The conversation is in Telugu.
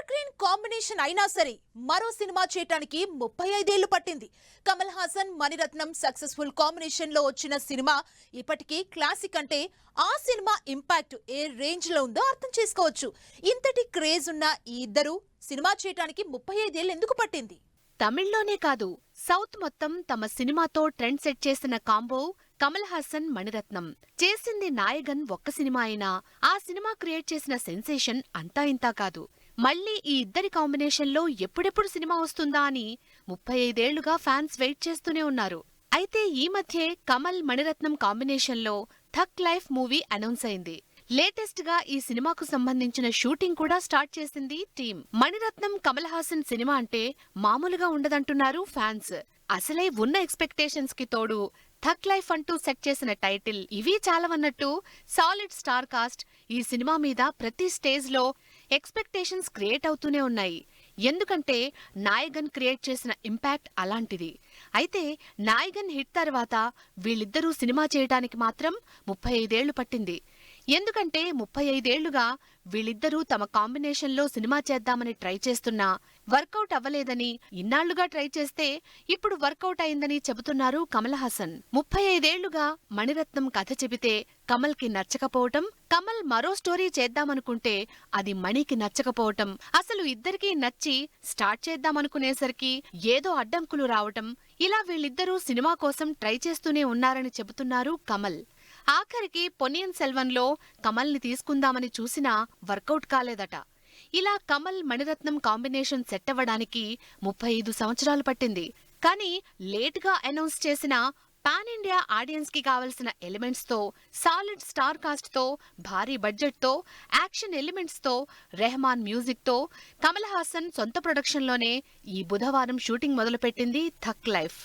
ఎవర్ గ్రీన్ కాంబినేషన్ అయినా సరే మరో సినిమా చేయటానికి 35 ఏళ్లు పట్టింది. కమల్ హాసన్ మణిరత్నం సక్సెస్ఫుల్ కాంబినేషన్ లో వచ్చిన సినిమా ఇప్పటికీ క్లాసిక్ అంటే ఆ సినిమా ఇంపాక్ట్ ఏ రేంజ్ లో ఉందో అర్థం చేసుకోవచ్చు. ఇంతటి క్రేజ్ ఉన్న ఈ ఇద్దరు సినిమా చేయటానికి 35 ఏళ్లు ఎందుకు పట్టింది? తమిళ్లోనే కాదు, సౌత్ మొత్తం తమ సినిమాతో ట్రెండ్ సెట్ చేసిన కాంబో కమల్ హాసన్ మణిరత్నం. చేసింది నాయగన్ ఒక్క సినిమా అయినా ఆ సినిమా క్రియేట్ చేసిన సెన్సేషన్ అంతా ఇంతా కాదు. మళ్లీ ఈ ఇద్దరి కాంబినేషన్లో ఎప్పుడెప్పుడు సినిమా వస్తుందా అని 35 ఏళ్లుగా ఫ్యాన్స్ వెయిట్ చేస్తూనే ఉన్నారు. అయితే ఈ మధ్యే కమల్ మణిరత్నం కాంబినేషన్లో థక్ లైఫ్ మూవీ అనౌన్స్ అయింది. లేటెస్ట్ గా ఈ సినిమాకు సంబంధించిన షూటింగ్ కూడా స్టార్ట్ చేసింది టీం. మణిరత్నం కమల్ హాసన్ సినిమా అంటే మామూలుగా ఉండదంటున్నారు ఫ్యాన్స్. అసలే ఉన్న ఎక్స్పెక్టేషన్స్ కి తోడు థక్ లైఫ్ అంటూ సెట్ చేసిన టైటిల్ ఇవి చాలవన్నట్టు సాలిడ్ స్టార్ కాస్ట్ ఈ సినిమా మీద ప్రతి స్టేజ్ లో ఎక్స్పెక్టేషన్స్ క్రియేట్ అవుతూనే ఉన్నాయి. ఎందుకంటే నాయగన్ క్రియేట్ చేసిన ఇంపాక్ట్ అలాంటిది. అయితే నాయగన్ హిట్ తర్వాత వీళ్ళిద్దరూ సినిమా చేయడానికి మాత్రం 35 ఏళ్లు పట్టింది. ఎందుకంటే 35 ఏళ్లుగా వీళ్ళిద్దరూ తమ కాంబినేషన్లో సినిమా చేద్దామని ట్రై చేస్తున్నా వర్కౌట్ అవ్వలేదని, ఇన్నాళ్లుగా ట్రై చేస్తే ఇప్పుడు వర్కౌట్ అయిందని చెబుతున్నారు కమల్ హాసన్. 35 ఏళ్లుగా మణిరత్నం కథ చెబితే కమల్ కి నచ్చకపోవటం, కమల్ మరో స్టోరీ చేద్దామనుకుంటే అది మణికి నచ్చకపోవటం, అసలు ఇద్దరికీ నచ్చి స్టార్ట్ చేద్దామనుకునేసరికి ఏదో అడ్డంకులు రావటం, ఇలా వీళ్ళిద్దరూ సినిమా కోసం ట్రై చేస్తూనే ఉన్నారని చెబుతున్నారు కమల్. ఆఖరికి పొన్నియిన్ సెల్వన్లో కమల్ని తీసుకుందామని చూసినా వర్కౌట్ కాలేదట. ఇలా కమల్ మణిరత్నం కాంబినేషన్ సెట్ అవ్వడానికి 35 సంవత్సరాలు పట్టింది. కానీ లేట్గా అనౌన్స్ చేసిన పాన్ ఇండియా ఆడియన్స్ కి కావలసిన ఎలిమెంట్స్ తో, సాలిడ్ స్టార్ కాస్ట్ తో, భారీ బడ్జెట్ తో, యాక్షన్ ఎలిమెంట్స్ తో, రెహమాన్ మ్యూజిక్ తో కమల్ హాసన్ సొంత ప్రొడక్షన్లోనే ఈ బుధవారం షూటింగ్ మొదలుపెట్టింది థక్ లైఫ్.